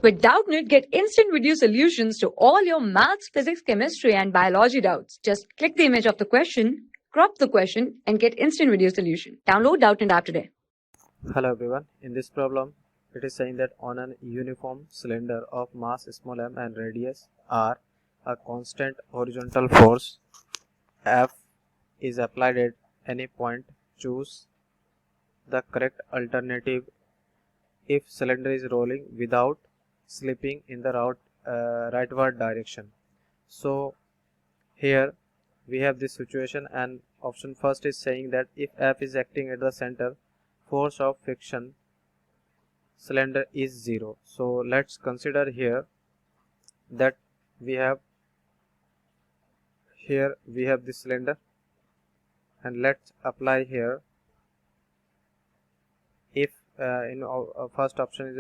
With Doubtnut, get instant video solutions to all your maths, physics, chemistry, and biology doubts. Just click the image of the question, crop the question, and get instant video solution. Download Doubtnut app today. Hello everyone. In this problem, it is saying that on an uniform cylinder of mass small m and radius r, a constant horizontal force F is applied at any point. Choose the correct alternative if cylinder is rolling without slipping in the rightward direction. So here we have this situation, and option first is saying that if F is acting at the center, force of friction cylinder is 0. So let's consider here that we have this cylinder, and let's apply here. If in our first option is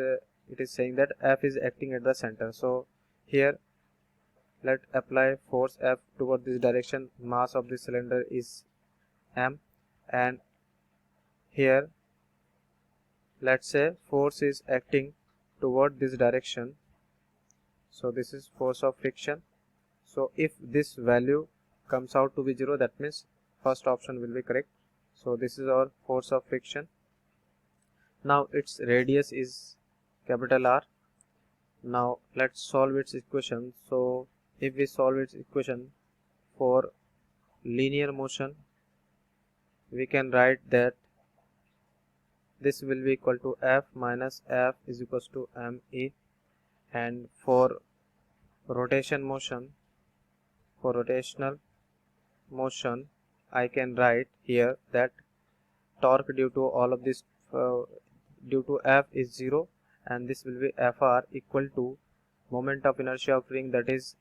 it is saying that F is acting at the center, so here let's apply force F toward this direction. Mass of the cylinder is m, and here let's say force is acting toward this direction, so this is force of friction. So if this value comes out to be 0, that means first option will be correct. So this is our force of friction. Now its radius is capital R. Now let's solve its equation. So if we solve its equation for linear motion, we can write that this will be equal to F minus F is equals to ma, and for rotational motion I can write here that torque due to all of this due to F is 0, and this will be Fr equal to moment of inertia of ring, that is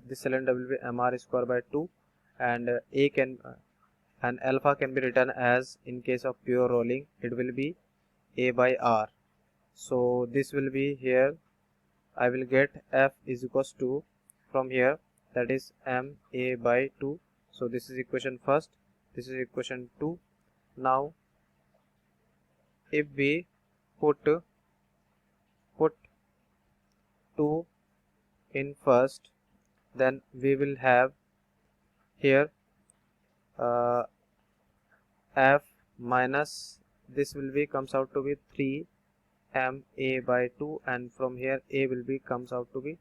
this cylinder will be mr square by 2, and and alpha can be written as, in case of pure rolling, it will be a by r. So this will be here, I will get F is equals to, from here, that is ma by 2. So this is equation first, this is equation 2. Now if we put 2 in first, then we will have here F minus, this will be comes out to be 3 ma by 2, and from here a will be comes out to be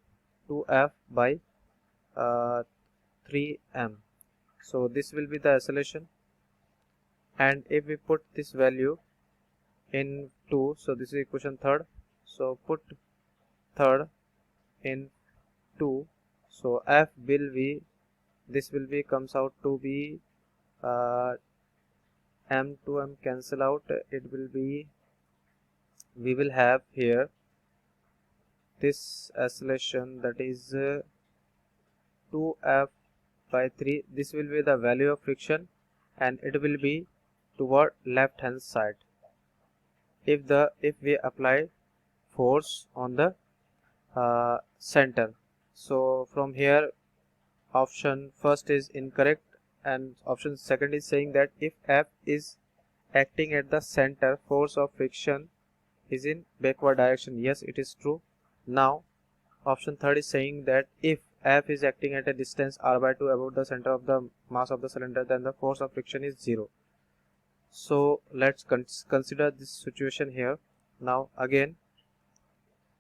2F by 3m. So this will be the acceleration, and if we put this value in 2, so this is equation third, so put third in 2, so F will be, this will be comes out to be m to m cancel out, it will be, we will have here this acceleration, that is 2F by 3. This will be the value of friction, and it will be toward left hand side if we apply force on the center. So from here option first is incorrect, and option second is saying that if F is acting at the center, force of friction is in backward direction. Yes, it is true. Now option third is saying that if F is acting at a distance r by 2 above the center of the mass of the cylinder, then the force of friction is 0. So let's consider this situation here. Now again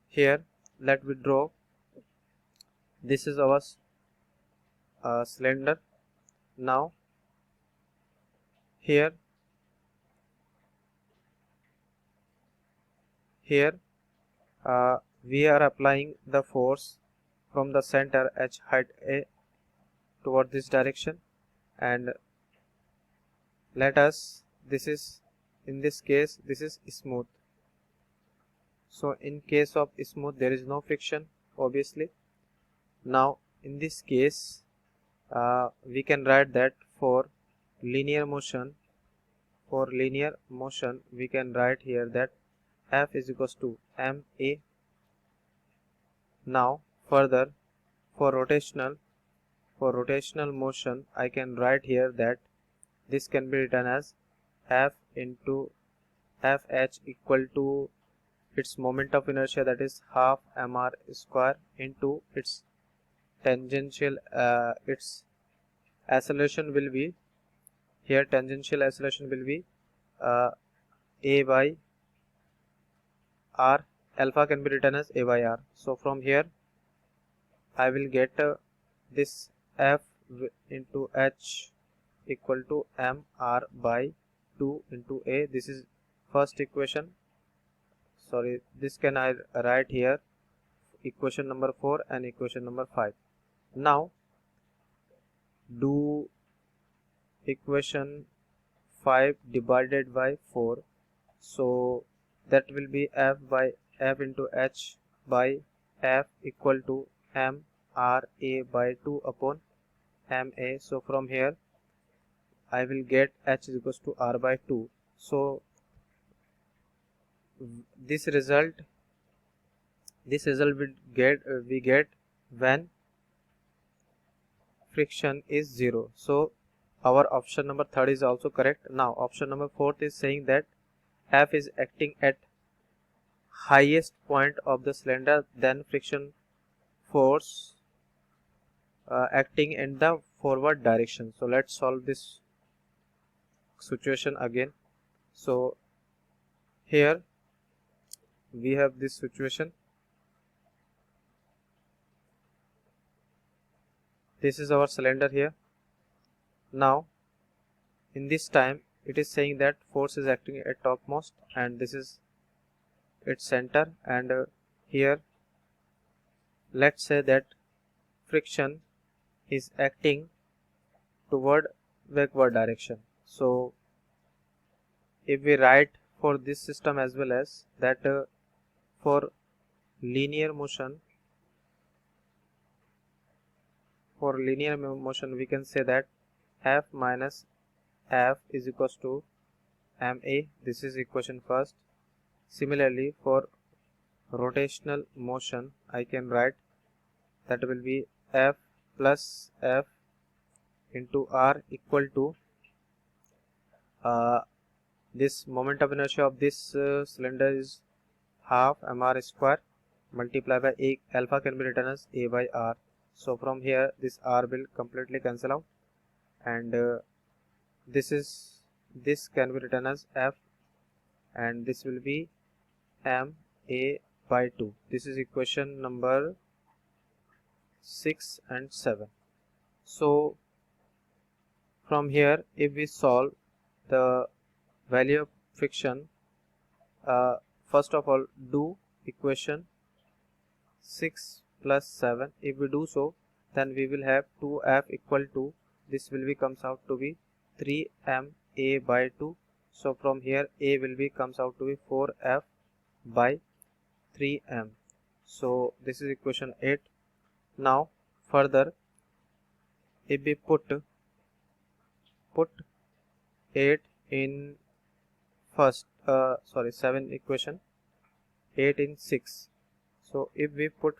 here let we draw, this is our cylinder. Now here we are applying the force from the center h height a toward this direction, and let us, this is, in this case this is smooth, so in case of smooth there is no friction obviously. Now in this case we can write that for linear motion we can write here that F is equals to ma. Now further for rotational motion I can write here that this can be written as F into Fh equal to its moment of inertia, that is half mr square, into its tangential its acceleration will be, here tangential acceleration will be a by r. Alpha can be written as a by r. So from here I will get this f into h equal to mr by 2 into a. This is first equation. Sorry, this can I write here equation number 4 and equation number 5. Now do equation 5 divided by 4, so that will be f by f into h by f equal to m r a by 2 upon m a. So from here I will get h is equals to r by 2. So this result will get we get when friction is 0. So our option number 3 is also correct. Now option number 4 is saying that f is acting at highest point of the cylinder, then friction force acting in the forward direction. So let's solve this situation again. So here we have this situation. This is our cylinder here. Now in this time it is saying that force is acting at topmost, and this is its center, and here let's say that friction is acting toward backward direction. So if we write for this system as well as that for linear motion we can say that f minus f is equals to ma. This is equation first. Similarly for rotational motion I can write that will be f plus f into r equal to this moment of inertia of this cylinder is half mr square multiplied by a. Alpha can be written as a by r. So from here this r will completely cancel out, and this can be written as f, and this will be m a by 2. This is equation number 6 and 7. So from here if we solve the value of friction, first of all do equation 6 plus 7. If we do so, then we will have 2f equal to, this will be comes out to be 3m a by 2. So from here a will be comes out to be 4f by 3m. So this is equation 8. Now further if we put 8 in first 7 equation, 8 in 6. So if we put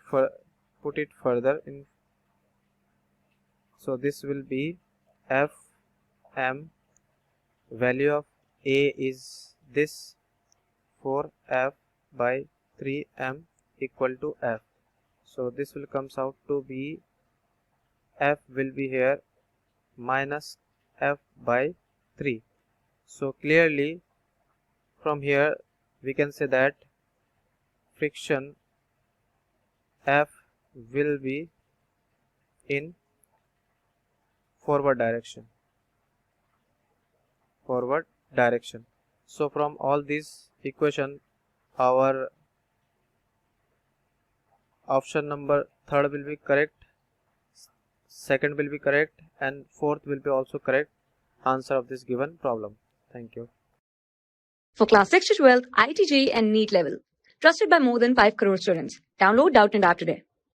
it further in, so this will be f m, value of a is this 4f by 3m equal to f. So this will comes out to be f will be here minus f by 3. So clearly from here we can say that friction f will be in forward direction. So from all these equation our option number 3rd will be correct, 2nd will be correct, and 4th will be also correct answer of this given problem. Thank you. For class 6 to 12, IIT JEE and NEET level. Trusted by more than 5 crore students. Download Doubtnut App today.